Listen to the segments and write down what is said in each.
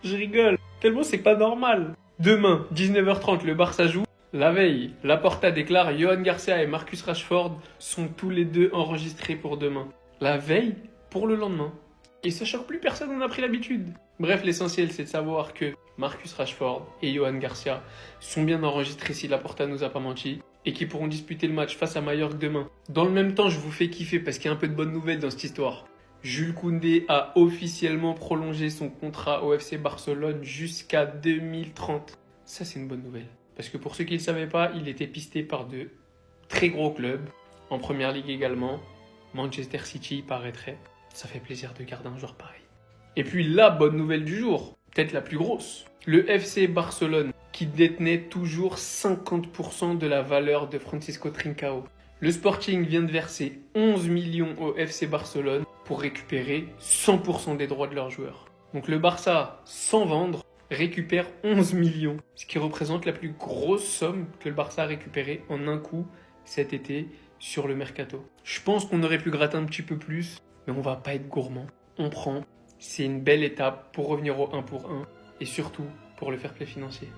Je rigole, tellement c'est pas normal. Demain, 19h30, le Barça joue. La veille, Laporta déclare Johan Garcia et Marcus Rashford sont tous les deux enregistrés pour demain. La veille pour le lendemain. Et ça choque plus personne, on a pris l'habitude. Bref, l'essentiel c'est de savoir que Marcus Rashford et Johan Garcia sont bien enregistrés si Laporta nous a pas menti et qu'ils pourront disputer le match face à Mallorca demain. Dans le même temps, je vous fais kiffer parce qu'il y a un peu de bonnes nouvelles dans cette histoire. Jules Koundé a officiellement prolongé son contrat au FC Barcelone jusqu'à 2030. Ça, c'est une bonne nouvelle. Parce que pour ceux qui ne le savaient pas, il était pisté par de très gros clubs, en première ligue également. Manchester City, il paraîtrait. Ça fait plaisir de garder un joueur pareil. Et puis la bonne nouvelle du jour, peut-être la plus grosse. Le FC Barcelone, qui détenait toujours 50% de la valeur de Francisco Trincao. Le Sporting vient de verser 11 millions au FC Barcelone pour récupérer 100% des droits de leurs joueurs. Donc le Barça, sans vendre, récupère 11 millions, ce qui représente la plus grosse somme que le Barça a récupérée en un coup cet été sur le mercato. Je pense qu'on aurait pu gratter un petit peu plus, mais on va pas être gourmand. On prend, c'est une belle étape pour revenir au 1 pour 1 et surtout pour le fair play financier.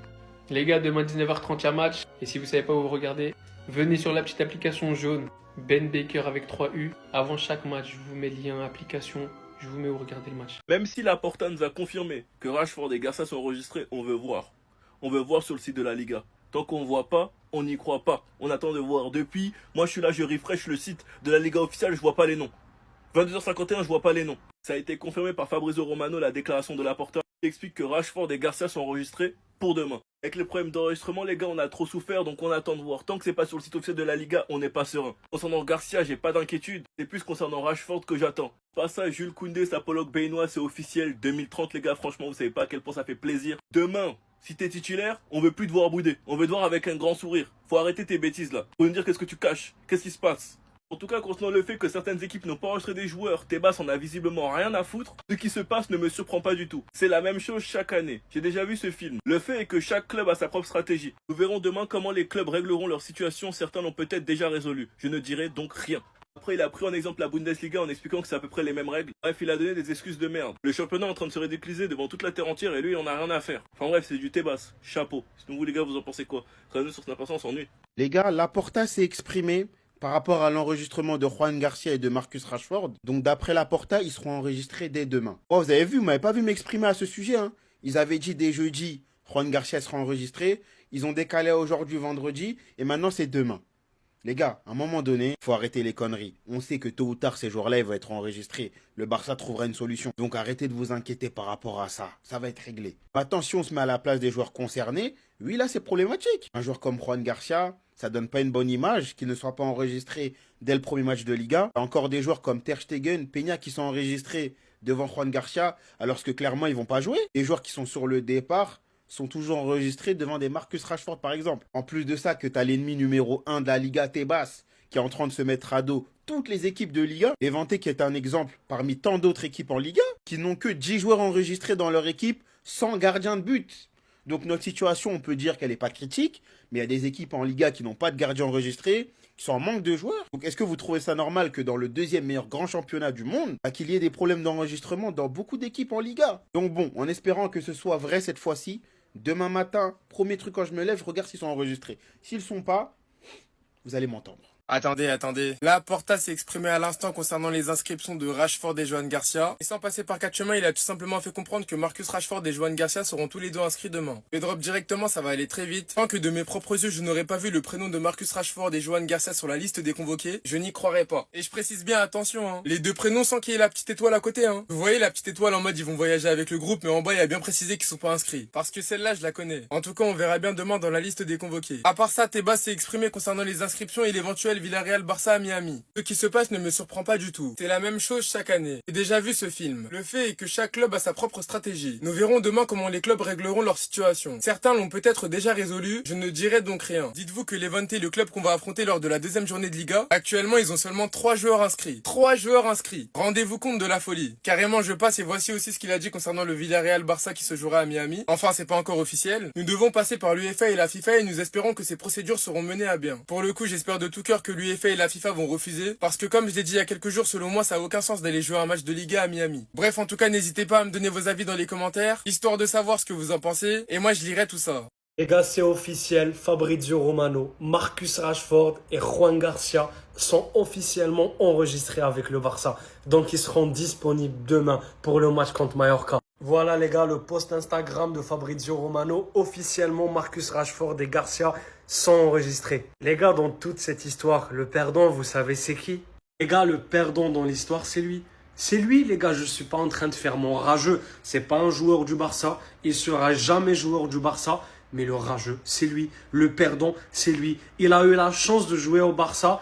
Les gars, demain 19h30 il y a match et si vous savez pas où vous regardez, venez sur la petite application jaune Ben Baker avec 3 U. Avant chaque match, je vous mets le lien application. Je vous mets où regarder le match. Même si Laporta nous a confirmé que Rashford et Garcia sont enregistrés, on veut voir. On veut voir sur le site de la Liga. Tant qu'on ne voit pas, on n'y croit pas. On attend de voir. Depuis, moi je suis là, je refresh le site de la Liga officielle, je vois pas les noms. 22h51, je vois pas les noms. Ça a été confirmé par Fabrizio Romano, la déclaration de Laporta. Il explique que Rashford et Garcia sont enregistrés pour demain. Avec les problèmes d'enregistrement, les gars, on a trop souffert, donc on attend de voir. Tant que c'est pas sur le site officiel de la Liga, on n'est pas serein. Concernant Garcia, j'ai pas d'inquiétude. C'est plus concernant Rashford que j'attends. Passage Jules Koundé, Sapolok Benoît, c'est officiel. 2030, les gars, franchement, vous savez pas à quel point ça fait plaisir. Demain, si t'es titulaire, on veut plus te voir bouder. On veut te voir avec un grand sourire. Faut arrêter tes bêtises là. Faut nous dire qu'est-ce que tu caches. Qu'est-ce qui se passe? En tout cas, concernant le fait que certaines équipes n'ont pas enregistré des joueurs, Tebas en a visiblement rien à foutre, ce qui se passe ne me surprend pas du tout. C'est la même chose chaque année. J'ai déjà vu ce film. Le fait est que chaque club a sa propre stratégie. Nous verrons demain comment les clubs régleront leur situation, certains l'ont peut-être déjà résolu. Je ne dirai donc rien. Après, il a pris en exemple la Bundesliga en expliquant que c'est à peu près les mêmes règles. Bref, il a donné des excuses de merde. Le championnat est en train de se ridiculiser devant toute la terre entière et lui, il en a rien à faire. Enfin bref, c'est du Tebas. Chapeau. Sinon vous les gars, vous en pensez quoi? Regardez sur Snapchat, on s'ennuie. Les gars, Laporta s'est exprimé par rapport à l'enregistrement de Juan Garcia et de Marcus Rashford. Donc d'après Laporta, ils seront enregistrés dès demain. Oh, vous avez vu, vous m'avez pas vu m'exprimer à ce sujet. Hein. Ils avaient dit dès jeudi, Juan Garcia sera enregistré. Ils ont décalé à aujourd'hui, vendredi, et maintenant c'est demain. Les gars, à un moment donné, faut arrêter les conneries. On sait que tôt ou tard, ces joueurs-là, ils vont être enregistrés. Le Barça trouvera une solution. Donc arrêtez de vous inquiéter par rapport à ça. Ça va être réglé. Maintenant, si on se met à la place des joueurs concernés, oui, là, c'est problématique. Un joueur comme Juan Garcia, ça donne pas une bonne image qu'il ne soit pas enregistré dès le premier match de Liga. Encore des joueurs comme Ter Stegen, Peña qui sont enregistrés devant Juan Garcia, alors que clairement, ils vont pas jouer. Les joueurs qui sont sur le départ sont toujours enregistrés devant des Marcus Rashford par exemple. En plus de ça, que tu as l'ennemi numéro 1 de la Liga, Tebas, qui est en train de se mettre à dos toutes les équipes de Liga. Levante qui est un exemple parmi tant d'autres équipes en Liga, qui n'ont que 10 joueurs enregistrés dans leur équipe sans gardien de but. Donc notre situation, on peut dire qu'elle n'est pas critique, mais il y a des équipes en Liga qui n'ont pas de gardien enregistré, qui sont en manque de joueurs. Donc est-ce que vous trouvez ça normal que dans le deuxième meilleur grand championnat du monde, qu'il y ait des problèmes d'enregistrement dans beaucoup d'équipes en Liga? Donc bon, en espérant que ce soit vrai cette fois-ci, demain matin, premier truc quand je me lève, je regarde s'ils sont enregistrés. S'ils ne sont pas, vous allez m'entendre. Attendez. Laporta s'est exprimé à l'instant concernant les inscriptions de Rashford et Johan Garcia. Et sans passer par quatre chemins, il a tout simplement fait comprendre que Marcus Rashford et Johan Garcia seront tous les deux inscrits demain. Je drop directement, ça va aller très vite. Tant que de mes propres yeux, je n'aurais pas vu le prénom de Marcus Rashford et Johan Garcia sur la liste des convoqués, je n'y croirais pas. Et je précise bien, attention, hein. Les deux prénoms sans qu'il y ait la petite étoile à côté, hein. Vous voyez la petite étoile en mode ils vont voyager avec le groupe, mais en bas il y a bien précisé qu'ils sont pas inscrits. Parce que celle-là, je la connais. En tout cas, on verra bien demain dans la liste des convoqués. À part ça, Tebas s'est exprimé concernant les inscriptions et l'éventuel Villarreal-Barça à Miami. Ce qui se passe ne me surprend pas du tout. C'est la même chose chaque année. J'ai déjà vu ce film. Le fait est que chaque club a sa propre stratégie. Nous verrons demain comment les clubs régleront leur situation. Certains l'ont peut-être déjà résolu, je ne dirai donc rien. Dites-vous que Levante, le club qu'on va affronter lors de la deuxième journée de Liga, actuellement ils ont seulement 3 joueurs inscrits. 3 joueurs inscrits. Rendez-vous compte de la folie. Carrément je passe et voici aussi ce qu'il a dit concernant le Villarreal-Barça qui se jouera à Miami. Enfin c'est pas encore officiel. Nous devons passer par l'UEFA et la FIFA et nous espérons que ces procédures seront menées à bien. Pour le coup j'espère de tout cœur que l'UEFA et la FIFA vont refuser, parce que comme je l'ai dit il y a quelques jours, selon moi, ça a aucun sens d'aller jouer un match de Liga à Miami. Bref, en tout cas, n'hésitez pas à me donner vos avis dans les commentaires, histoire de savoir ce que vous en pensez, et moi je lirai tout ça. Les gars, c'est officiel, Fabrizio Romano, Marcus Rashford et Juan Garcia sont officiellement enregistrés avec le Barça. Donc ils seront disponibles demain pour le match contre Mallorca. Voilà les gars, le post Instagram de Fabrizio Romano. Officiellement, Marcus Rashford et Garcia sont enregistrés. Les gars, dans toute cette histoire, le perdant, vous savez c'est qui? Les gars, le perdant dans l'histoire, c'est lui. C'est lui, les gars, je suis pas en train de faire mon rageux. C'est pas un joueur du Barça. Il sera jamais joueur du Barça. Mais le rageux, c'est lui. Le perdant, c'est lui. Il a eu la chance de jouer au Barça.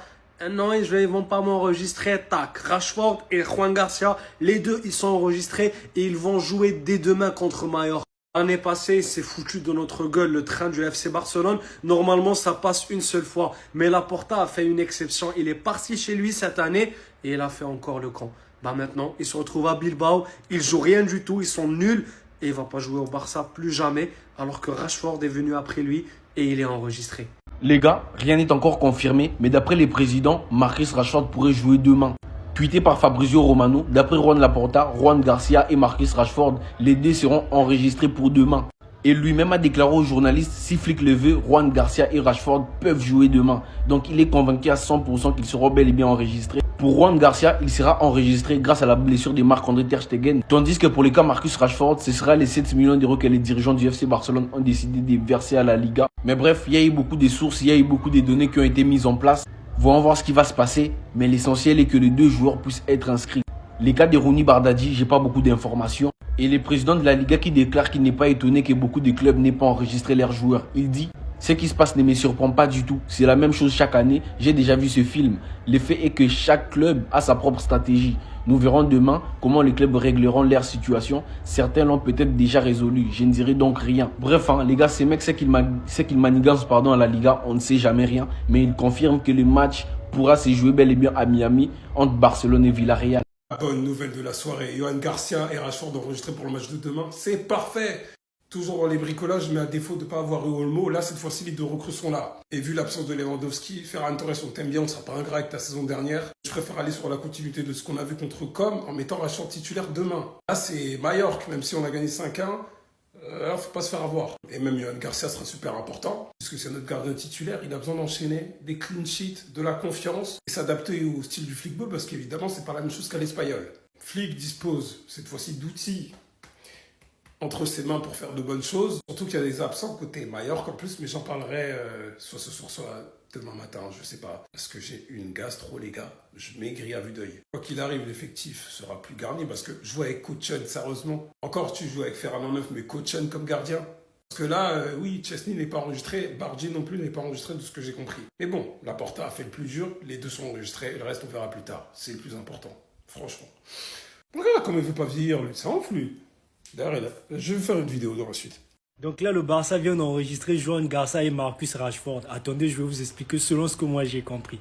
Non, ils ne vont pas m'enregistrer. Tac, Rashford et Juan Garcia, les deux, ils sont enregistrés et ils vont jouer dès demain contre Mallorca. L'année passée, il s'est foutu de notre gueule le train du FC Barcelone. Normalement, ça passe une seule fois. Mais Laporta a fait une exception. Il est parti chez lui cette année et il a fait encore le camp. Bah maintenant, il se retrouve à Bilbao. Ils jouent rien du tout. Ils sont nuls. Et il ne va pas jouer au Barça plus jamais. Alors que Rashford est venu après lui et il est enregistré. Les gars, rien n'est encore confirmé, mais d'après les présidents, Marcus Rashford pourrait jouer demain. Tweeté par Fabrizio Romano, d'après Juan Laporta, Juan Garcia et Marcus Rashford, les deux seront enregistrés pour demain. Et lui-même a déclaré aux journalistes, si Flick le veut, Juan Garcia et Rashford peuvent jouer demain. Donc il est convaincu à 100% qu'ils seront bel et bien enregistrés. Pour Juan Garcia, il sera enregistré grâce à la blessure de Marc-André Ter Stegen. Tandis que pour le cas Marcus Rashford, ce sera les 7 millions d'euros que les dirigeants du FC Barcelone ont décidé de verser à la Liga. Mais bref, il y a eu beaucoup de sources, il y a eu beaucoup de données qui ont été mises en place. Voyons voir ce qui va se passer, mais l'essentiel est que les deux joueurs puissent être inscrits. Les cas de Rouni Bardghji, j'ai pas beaucoup d'informations. Et le président de la Liga qui déclare qu'il n'est pas étonné que beaucoup de clubs n'aient pas enregistré leurs joueurs. Il dit: ce qui se passe ne me surprend pas du tout. C'est la même chose chaque année. J'ai déjà vu ce film. Le fait est que chaque club a sa propre stratégie. Nous verrons demain comment les clubs régleront leur situation. Certains l'ont peut-être déjà résolu. Je ne dirai donc rien. Bref, les gars, ces mecs, c'est qu'ils manigancent à la Liga. On ne sait jamais rien. Mais ils confirment que le match pourra se jouer bel et bien à Miami entre Barcelone et Villarreal. Bonne nouvelle de la soirée, Johan Garcia et Rashford enregistrés pour le match de demain, c'est parfait. Toujours dans les bricolages, mais à défaut de ne pas avoir eu Olmo, là cette fois-ci les deux recrues sont là. Et vu l'absence de Lewandowski, Ferran Torres, on t'aime bien, on ne sera pas ingrat avec ta saison dernière. Je préfère aller sur la continuité de ce qu'on a vu contre Com en mettant Rashford titulaire demain. Là c'est Mallorca, même si on a gagné 5-1, faut pas se faire avoir. Et même Johan Garcia sera super important, puisque c'est notre gardien titulaire, il a besoin d'enchaîner des clean sheets, de la confiance, et s'adapter au style du Flick Ball, parce qu'évidemment c'est pas la même chose qu'à l'espagnol. Flick dispose cette fois-ci d'outils entre ses mains pour faire de bonnes choses, surtout qu'il y a des absents côté Mallorca en plus, mais j'en parlerai soit ce soir, soit demain matin, je sais pas, parce que j'ai une gastro les gars, je maigris à vue d'œil. Quoi qu'il arrive, l'effectif sera plus garni, parce que je joue avec Kochen, sérieusement. Encore tu joues avec Ferran en neuf, mais Kochen comme gardien. Parce que là, oui, Chesney n'est pas enregistré, Bardghji non plus n'est pas enregistré de ce que j'ai compris. Mais bon, Laporta a fait le plus dur, les deux sont enregistrés, le reste on verra plus tard, c'est le plus important, franchement. Regarde comment il veut pas vieillir, lui, c'est ouf lui. D'ailleurs, je vais faire une vidéo dans la suite. Donc là, le Barça vient d'enregistrer Johan Garcia et Marcus Rashford. Attendez, je vais vous expliquer selon ce que moi j'ai compris.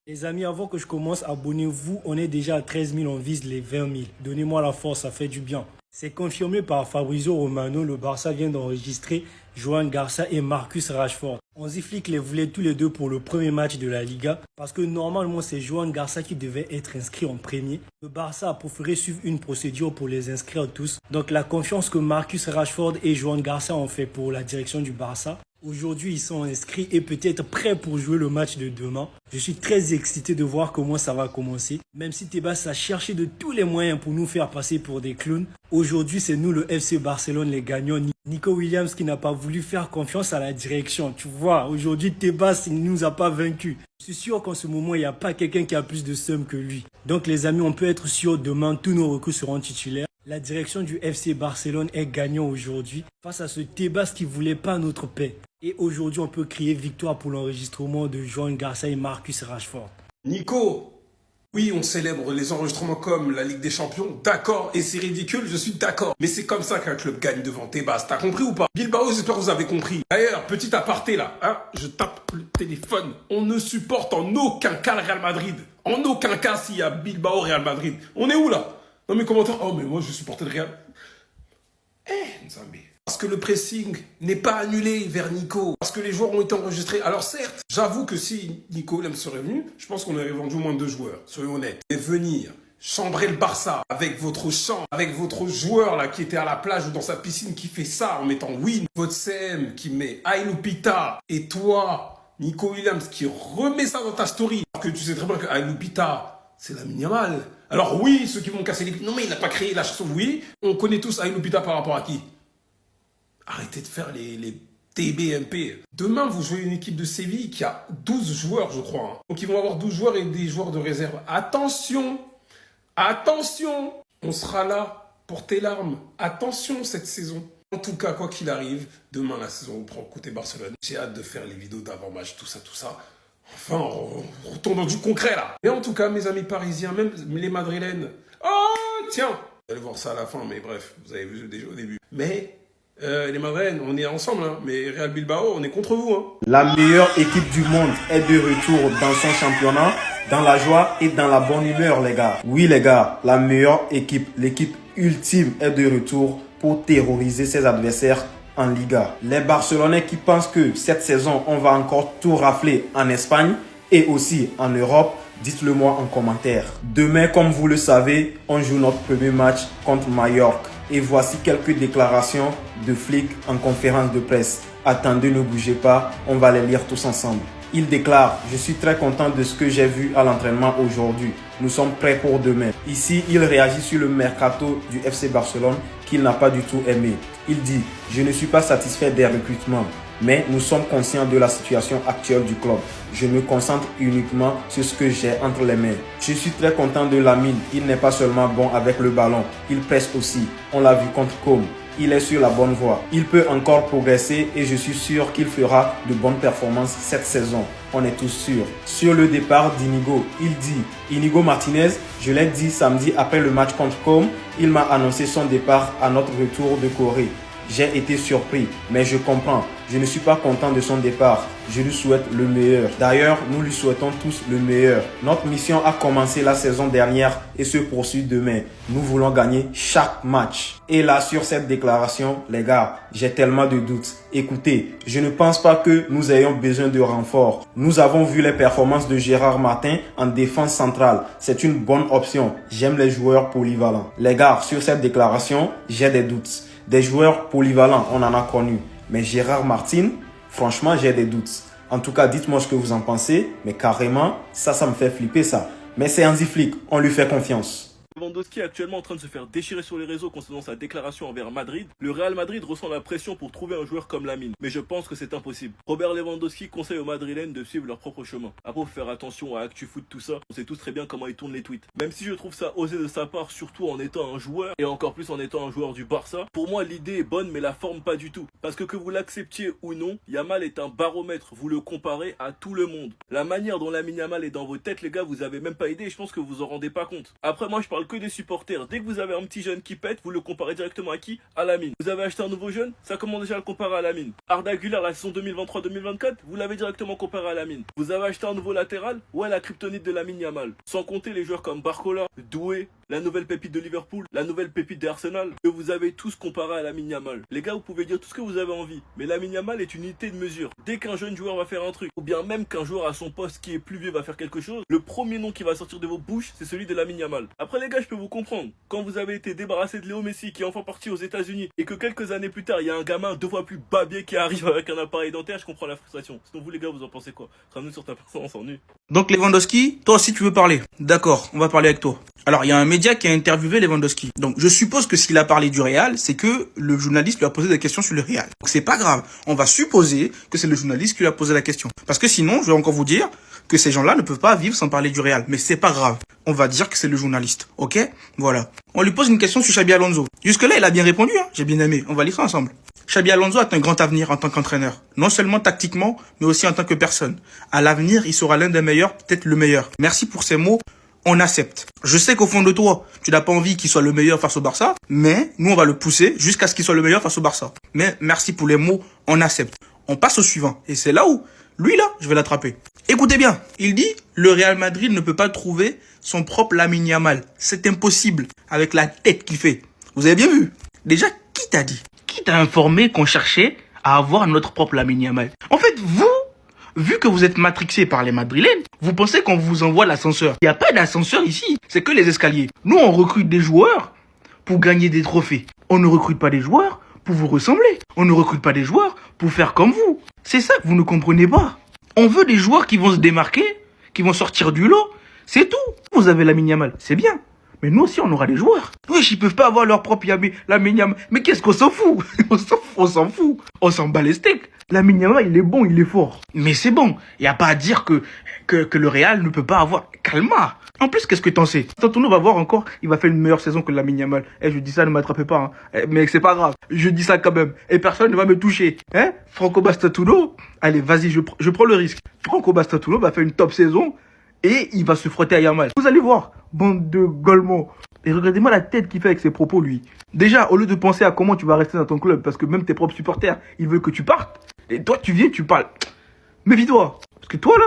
Les amis, avant que je commence, abonnez-vous. On est déjà à 13 000, on vise les 20 000. Donnez-moi la force, ça fait du bien. C'est confirmé par Fabrizio Romano. Le Barça vient d'enregistrer Johan Garcia et Marcus Rashford. Hansi Flick les voulait tous les deux pour le premier match de la Liga parce que normalement c'est Johan Garcia qui devait être inscrit en premier. Le Barça a préféré suivre une procédure pour les inscrire tous. Donc la confiance que Marcus Rashford et Johan Garcia ont fait pour la direction du Barça, aujourd'hui ils sont inscrits et peut-être prêts pour jouer le match de demain. Je suis très excité de voir comment ça va commencer. Même si Tebas a cherché de tous les moyens pour nous faire passer pour des clowns, aujourd'hui c'est nous le FC Barcelone les gagnants. Nico Williams qui n'a pas voulu faire confiance à la direction. Tu vois, aujourd'hui Tebas il ne nous a pas vaincus. Je suis sûr qu'en ce moment il n'y a pas quelqu'un qui a plus de seum que lui. Donc les amis, on peut être sûr demain tous nos recrues seront titulaires. La direction du FC Barcelone est gagnant aujourd'hui face à ce Tebas qui ne voulait pas notre paix. Et aujourd'hui, on peut crier victoire pour l'enregistrement de Johan Garcia et Marcus Rashford. Nico, oui, on célèbre les enregistrements comme la Ligue des Champions, d'accord, et c'est ridicule, je suis d'accord. Mais c'est comme ça qu'un club gagne devant Tebas, t'as compris ou pas? Bilbao, j'espère que vous avez compris. D'ailleurs, petit aparté là, je tape le téléphone. On ne supporte en aucun cas le Real Madrid. En aucun cas s'il y a Bilbao Real Madrid. On est où là? Dans mes commentaires, oh mais moi je supporte le Real. Nzambe. Parce que le pressing n'est pas annulé vers Nico. Parce que les joueurs ont été enregistrés. Alors certes, j'avoue que si Nico Williams serait venu, je pense qu'on aurait vendu moins de 2 joueurs. Soyons honnêtes. Mais venir chambrer le Barça avec votre champ, avec votre joueur là qui était à la plage ou dans sa piscine qui fait ça en mettant Win, votre CM qui met Aïloupita et toi, Nico Williams, qui remet ça dans ta story. Alors que tu sais très bien que Aïloupita, c'est la minimale. Alors oui, ceux qui vont casser les... Non mais il n'a pas créé la chanson. Oui, on connaît tous Aïloupita par rapport à qui? Arrêtez de faire les TBMP. Demain, vous jouez une équipe de Séville qui a 12 joueurs, je crois. Hein. Donc ils vont avoir 12 joueurs et des joueurs de réserve. Attention! Attention! On sera là pour tes larmes. Attention cette saison. En tout cas, quoi qu'il arrive, demain la saison reprend côté Barcelone. J'ai hâte de faire les vidéos d'avant-match, tout ça. Enfin, on retourne dans du concret là. Et en tout cas, mes amis parisiens, même les madrilènes. Oh, tiens! Vous allez voir ça à la fin, mais bref, vous avez vu déjà au début. Mais les madrilènes, on est ensemble, hein. Mais Real Bilbao, on est contre vous. Hein. La meilleure équipe du monde est de retour dans son championnat, dans la joie et dans la bonne humeur, les gars. Oui, les gars, la meilleure équipe, l'équipe ultime est de retour pour terroriser ses adversaires en Liga. Les Barcelonais qui pensent que cette saison, on va encore tout rafler en Espagne et aussi en Europe, dites-le moi en commentaire. Demain, comme vous le savez, on joue notre premier match contre Mallorca. Et voici quelques déclarations de flics en conférence de presse. Attendez, ne bougez pas, on va les lire tous ensemble. Il déclare « Je suis très content de ce que j'ai vu à l'entraînement aujourd'hui. Nous sommes prêts pour demain. » Ici, il réagit sur le mercato du FC Barcelone qu'il n'a pas du tout aimé. Il dit « Je ne suis pas satisfait des recrutements, mais nous sommes conscients de la situation actuelle du club. Je me concentre uniquement sur ce que j'ai entre les mains. Je suis très content de Lamine. Il n'est pas seulement bon avec le ballon, il presse aussi. On l'a vu contre Com. Il est sur la bonne voie. Il peut encore progresser et je suis sûr qu'il fera de bonnes performances cette saison. On est tous sûrs. Sur le départ d'Inigo, il dit « Inigo Martinez, je l'ai dit samedi après le match contre Com, il m'a annoncé son départ à notre retour de Corée. J'ai été surpris, mais je comprends. Je ne suis pas content de son départ. Je lui souhaite le meilleur. D'ailleurs, nous lui souhaitons tous le meilleur. Notre mission a commencé la saison dernière et se poursuit demain. Nous voulons gagner chaque match. Et là, sur cette déclaration, les gars, j'ai tellement de doutes. Écoutez, je ne pense pas que nous ayons besoin de renfort. Nous avons vu les performances de Gérard Martin en défense centrale. C'est une bonne option. J'aime les joueurs polyvalents. Les gars, sur cette déclaration, j'ai des doutes. Des joueurs polyvalents, on en a connu. Mais Gérard Martin, franchement, j'ai des doutes. En tout cas, dites-moi ce que vous en pensez. Mais carrément, ça me fait flipper ça. Mais c'est Hansi Flick, on lui fait confiance. Lewandowski est actuellement en train de se faire déchirer sur les réseaux concernant sa déclaration envers Madrid. Le Real Madrid ressent la pression pour trouver un joueur comme Lamine, mais je pense que c'est impossible. Robert Lewandowski conseille aux Madrilènes de suivre leur propre chemin. Après, faut faire attention à ActuFoot, tout ça. On sait tous très bien comment il tourne les tweets. Même si je trouve ça osé de sa part, surtout en étant un joueur, et encore plus en étant un joueur du Barça, pour moi l'idée est bonne, mais la forme pas du tout. Parce que vous l'acceptiez ou non, Yamal est un baromètre. Vous le comparez à tout le monde. La manière dont Lamine Yamal est dans vos têtes, les gars, vous avez même pas idée, et je pense que vous en rendez pas compte. Après, moi, je parle que des supporters. Dès que vous avez un petit jeune qui pète, vous le comparez directement à qui? À Lamine. Vous avez acheté un nouveau jeune, ça commence déjà à le comparer à Lamine. Arda Güler, la saison 2023-2024, vous l'avez directement comparé à Lamine. Vous avez acheté un nouveau latéral, ouais, la kryptonite de Lamine Yamal. Sans compter les joueurs comme Barcola, Doué, la nouvelle pépite de Liverpool, la nouvelle pépite d'Arsenal, que vous avez tous comparé à Lamine Yamal. Les gars, vous pouvez dire tout ce que vous avez envie, mais Lamine Yamal est une unité de mesure. Dès qu'un jeune joueur va faire un truc, ou bien même qu'un joueur à son poste qui est plus vieux va faire quelque chose, le premier nom qui va sortir de vos bouches, c'est celui de Lamine Yamal. Après les gars, je peux vous comprendre. Quand vous avez été débarrassé de Léo Messi qui est enfin parti aux États-Unis et que quelques années plus tard, il y a un gamin 2 fois plus babier qui arrive avec un appareil dentaire, je comprends la frustration. Sinon vous les gars, vous en pensez quoi? Ramenez sur ta personne, on s'ennuie. Donc Lewandowski, toi aussi tu veux parler. D'accord, on va parler avec toi. Alors il y a un média qui a interviewé Lewandowski. Donc je suppose que s'il a parlé du Real, c'est que le journaliste lui a posé des questions sur le Real. Donc c'est pas grave. On va supposer que c'est le journaliste qui lui a posé la question. Parce que sinon, je vais encore vous dire que ces gens-là ne peuvent pas vivre sans parler du Real. Mais c'est pas grave. On va dire que c'est le journaliste. Ok? Voilà. On lui pose une question sur Xabi Alonso. Jusque-là, il a bien répondu. Hein. J'ai bien aimé. On va lire ça ensemble. Xabi Alonso a un grand avenir en tant qu'entraîneur. Non seulement tactiquement, mais aussi en tant que personne. À l'avenir, il sera l'un des meilleurs, peut-être le meilleur. Merci pour ces mots. On accepte. Je sais qu'au fond de toi, tu n'as pas envie qu'il soit le meilleur face au Barça, mais nous, on va le pousser jusqu'à ce qu'il soit le meilleur face au Barça. Mais merci pour les mots. On accepte. On passe au suivant. Et c'est là où, lui là, je vais l'attraper. Écoutez bien, il dit, le Real Madrid ne peut pas trouver son propre Lamine Yamal. C'est impossible avec la tête qu'il fait. Vous avez bien vu? Déjà, qui t'a dit? Qui t'a informé qu'on cherchait à avoir notre propre Lamine Yamal? En fait, vous, vu que vous êtes matrixé par les Madrilènes, vous pensez qu'on vous envoie l'ascenseur. Il n'y a pas d'ascenseur ici, c'est que les escaliers. Nous, on recrute des joueurs pour gagner des trophées. On ne recrute pas des joueurs pour vous ressembler. On ne recrute pas des joueurs pour faire comme vous. C'est ça que vous ne comprenez pas. On veut des joueurs qui vont se démarquer, qui vont sortir du lot. C'est tout. Vous avez Lamine Yamal, c'est bien. Mais nous aussi, on aura des joueurs. Wesh, ils peuvent pas avoir leur propre Lamine Yamal. Mais qu'est-ce qu'on s'en fout? On s'en fout. On s'en bat les steaks. Lamine Yamal, il est bon, il est fort. Mais c'est bon. Il n'y a pas à dire que le Real ne peut pas avoir... Calma. En plus, qu'est-ce que t'en sais? Tantôt, va voir encore, il va faire une meilleure saison que Lamine Yamal. Je dis ça, ne m'attrapez pas. Hein. Mais c'est pas grave. Je dis ça quand même. Et personne ne va me toucher. Hein? Franco Bastatuno, allez, vas-y, je prends le risque. Franco Bastatuno va faire une top saison et il va se frotter à Yamal. Vous allez voir, bande de golemons. Et regardez-moi la tête qu'il fait avec ses propos, lui. Déjà, au lieu de penser à comment tu vas rester dans ton club, parce que même tes propres supporters, ils veulent que tu partes. Et toi, tu viens, tu parles. Méfie-toi. Parce que toi, là,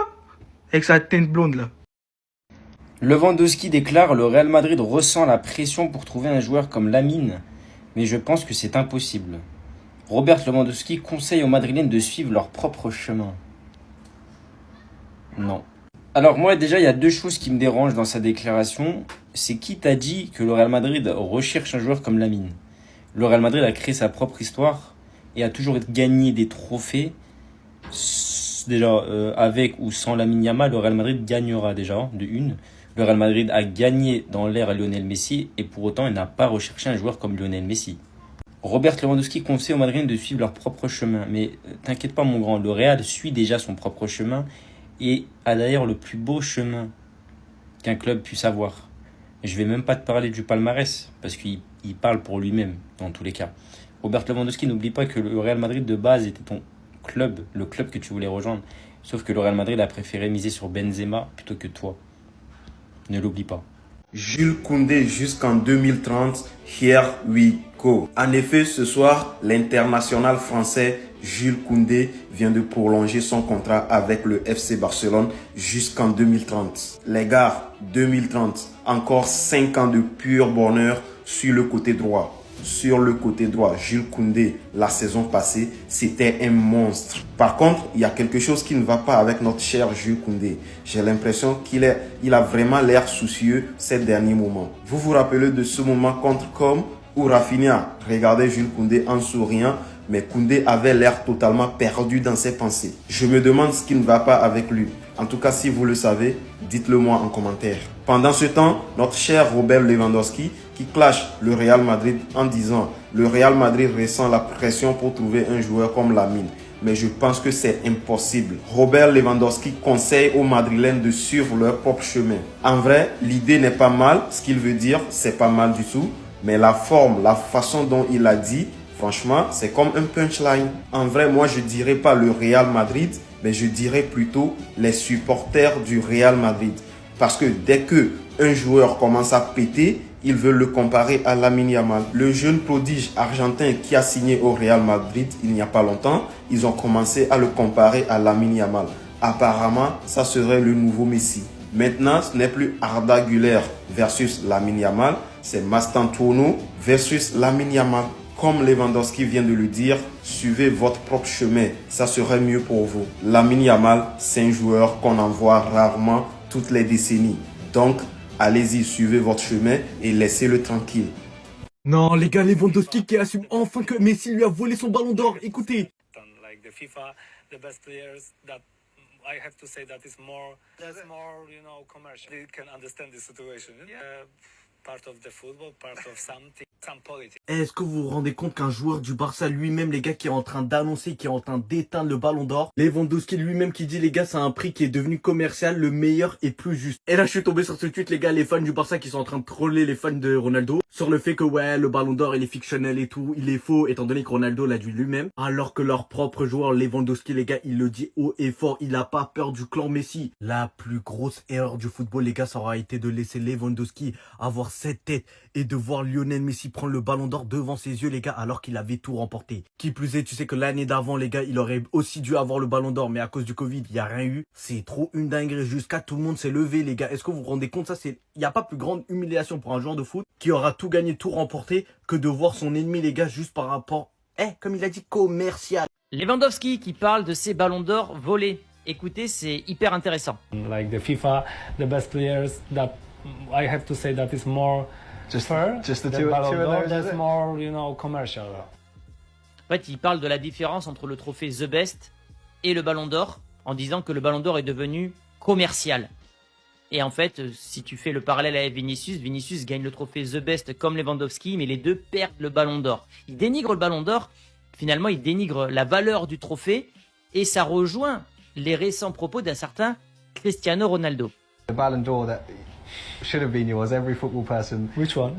avec sa teinte blonde, là. Lewandowski déclare: le Real Madrid ressent la pression pour trouver un joueur comme Lamine, mais je pense que c'est impossible. Robert Lewandowski conseille aux Madrilènes de suivre leur propre chemin. Non. Alors moi déjà, il y a deux choses qui me dérangent dans sa déclaration. C'est qui t'a dit que le Real Madrid recherche un joueur comme Lamine? Le Real Madrid a créé sa propre histoire et a toujours gagné des trophées. Déjà, avec ou sans Lamine Yamal, le Real Madrid gagnera déjà, de une. Le Real Madrid a gagné dans l'ère Lionel Messi et pour autant, il n'a pas recherché un joueur comme Lionel Messi. Robert Lewandowski conseille aux Madrilènes de suivre leur propre chemin. Mais t'inquiète pas mon grand, le Real suit déjà son propre chemin et a d'ailleurs le plus beau chemin qu'un club puisse avoir. Je vais même pas te parler du palmarès parce qu'il parle pour lui-même dans tous les cas. Robert Lewandowski, n'oublie pas que le Real Madrid de base était ton club, le club que tu voulais rejoindre. Sauf que le Real Madrid a préféré miser sur Benzema plutôt que toi. Ne l'oublie pas. Jules Koundé jusqu'en 2030, here we go. En effet, ce soir, l'international français Jules Koundé vient de prolonger son contrat avec le FC Barcelone jusqu'en 2030. Les gars, 2030, encore 5 ans de pur bonheur sur le côté droit. Sur le côté droit, Jules Koundé, la saison passée, c'était un monstre. Par contre, il y a quelque chose qui ne va pas avec notre cher Jules Koundé. J'ai l'impression qu'il a vraiment l'air soucieux ces derniers moments. Vous vous rappelez de ce moment contre Com où Rafinha regardait Jules Koundé en souriant, mais Koundé avait l'air totalement perdu dans ses pensées. Je me demande ce qui ne va pas avec lui. En tout cas, si vous le savez, dites-le moi en commentaire. Pendant ce temps, notre cher Robert Lewandowski qui clash le Real Madrid en disant « Le Real Madrid ressent la pression pour trouver un joueur comme Lamine. » Mais je pense que c'est impossible. Robert Lewandowski conseille aux Madrilènes de suivre leur propre chemin. En vrai, l'idée n'est pas mal. Ce qu'il veut dire, c'est pas mal du tout. Mais la forme, la façon dont il a dit, franchement, c'est comme un punchline. En vrai, moi, je dirais pas le Real Madrid, mais je dirais plutôt les supporters du Real Madrid. Parce que dès que un joueur commence à péter, ils veulent le comparer à Lamine Yamal. Le jeune prodige argentin qui a signé au Real Madrid il n'y a pas longtemps, ils ont commencé à le comparer à Lamine Yamal. Apparemment, ça serait le nouveau Messi. Maintenant, ce n'est plus Arda Güler versus Lamine Yamal, c'est Mastantuono versus Lamine Yamal. Comme Lewandowski vient de le dire, suivez votre propre chemin, ça serait mieux pour vous. Lamine Yamal, c'est un joueur qu'on en voit rarement toutes les décennies. Donc, allez-y, suivez votre chemin et laissez-le tranquille. Non, les gars, Lewandowski qui assume enfin que Messi lui a volé son ballon d'or. Écoutez. Est-ce que vous vous rendez compte qu'un joueur du Barça lui-même, les gars, qui est en train d'annoncer, qui est en train d'éteindre le ballon d'or, Lewandowski lui-même qui dit, les gars, c'est un prix qui est devenu commercial, le meilleur et plus juste. Et là, je suis tombé sur ce tweet, les gars, les fans du Barça qui sont en train de troller les fans de Ronaldo sur le fait que, ouais, le ballon d'or, il est fictionnel et tout, il est faux, étant donné que Ronaldo l'a dit lui-même. Alors que leur propre joueur, Lewandowski, les gars, il le dit haut et fort, il a pas peur du clan Messi. La plus grosse erreur du football, les gars, ça aura été de laisser Lewandowski avoir cette tête et de voir Lionel Messi prendre le ballon d'or devant ses yeux, les gars, alors qu'il avait tout remporté. Qui plus est, tu sais que l'année d'avant, les gars, il aurait aussi dû avoir le ballon d'or, mais à cause du Covid, il n'y a rien eu. C'est trop une dinguerie. Jusqu'à tout le monde s'est levé, les gars. Est-ce que vous vous rendez compte? Ça, il n'y a pas plus grande humiliation pour un joueur de foot qui aura tout gagné, tout remporté, que de voir son ennemi, les gars, juste par rapport Comme il a dit, commercial. Lewandowski qui parle de ses ballons d'or volés. Écoutez, c'est hyper intéressant. Like the FIFA, the best players that I have to say that is more fair. Just the The two Ballon of d'Or, those, is that's it? more, commercial. En fait, il parle de la différence entre le trophée The Best et le ballon d'or en disant que le ballon d'or est devenu commercial. Et en fait, si tu fais le parallèle avec Vinicius gagne le trophée The Best comme Lewandowski, mais les deux perdent le ballon d'or. Il dénigre le ballon d'or, finalement il dénigre la valeur du trophée, et ça rejoint les récents propos d'un certain Cristiano Ronaldo. The Ballon d'Or that should have been yours, every football person. Which one?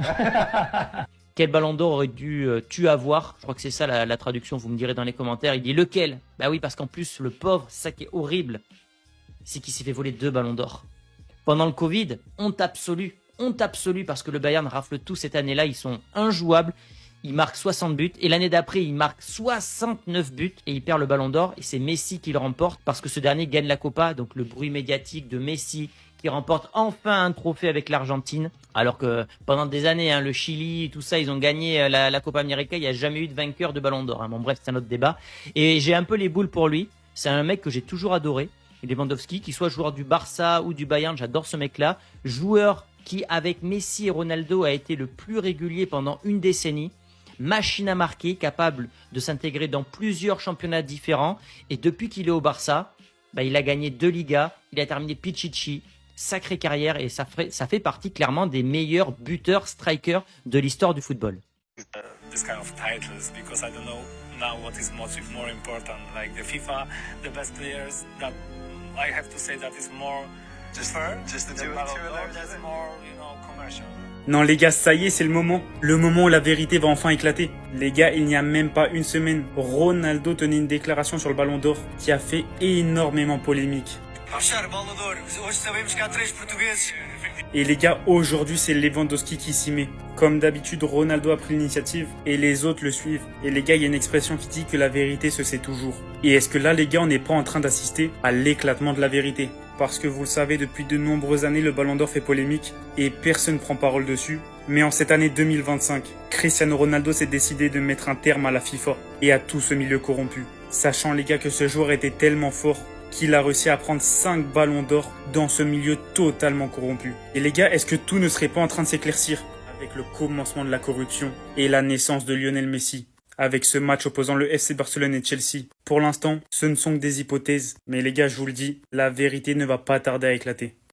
Quel ballon d'or aurais-tu avoir? Je crois que c'est ça la traduction, vous me direz dans les commentaires. Il dit lequel? Bah oui, parce qu'en plus, le pauvre, c'est ça qui est horrible, c'est qu'il s'est fait voler 2 ballons d'or. Pendant le Covid, honte absolue, parce que le Bayern rafle tout cette année-là, ils sont injouables, ils marquent 60 buts, et l'année d'après, ils marquent 69 buts, et ils perdent le ballon d'or, et c'est Messi qui le remporte, parce que ce dernier gagne la Copa, donc le bruit médiatique de Messi, qui remporte enfin un trophée avec l'Argentine, alors que pendant des années, le Chili, tout ça, ils ont gagné la Copa América, il n'y a jamais eu de vainqueur de ballon d'or. Bon bref, c'est un autre débat. Et j'ai un peu les boules pour lui, c'est un mec que j'ai toujours adoré, Lewandowski, qu'il soit joueur du Barça ou du Bayern, j'adore ce mec-là. Joueur qui, avec Messi et Ronaldo, a été le plus régulier pendant une décennie. Machine à marquer, capable de s'intégrer dans plusieurs championnats différents. Et depuis qu'il est au Barça, il a gagné 2 Ligas, il a terminé Pichichi. Sacrée carrière, et ça fait partie clairement des meilleurs buteurs strikers de l'histoire du football. This kind of titles because I don't know now what is more important, like the FIFA, the best players. That I have to say that is more fair. Just the two of those. That's more, commercial. Non les gars, ça y est, c'est le moment où la vérité va enfin éclater. Les gars, il n'y a même pas une semaine, Ronaldo tenait une déclaration sur le Ballon d'Or qui a fait énormément polémique. Et les gars, aujourd'hui c'est Lewandowski qui s'y met. Comme d'habitude, Ronaldo a pris l'initiative et les autres le suivent. Et les gars, il y a une expression qui dit que la vérité se sait toujours. Et est-ce que là les gars, on n'est pas en train d'assister à l'éclatement de la vérité? Parce que vous le savez, depuis de nombreuses années, le Ballon d'Or fait polémique et personne ne prend parole dessus. Mais en cette année 2025, Cristiano Ronaldo s'est décidé de mettre un terme à la FIFA et à tout ce milieu corrompu. Sachant les gars que ce joueur était tellement fort qu'il a réussi à prendre 5 ballons d'or dans ce milieu totalement corrompu. Et les gars, est-ce que tout ne serait pas en train de s'éclaircir avec le commencement de la corruption et la naissance de Lionel Messi, avec ce match opposant le FC Barcelone et Chelsea? Pour l'instant, ce ne sont que des hypothèses, mais les gars, je vous le dis, la vérité ne va pas tarder à éclater.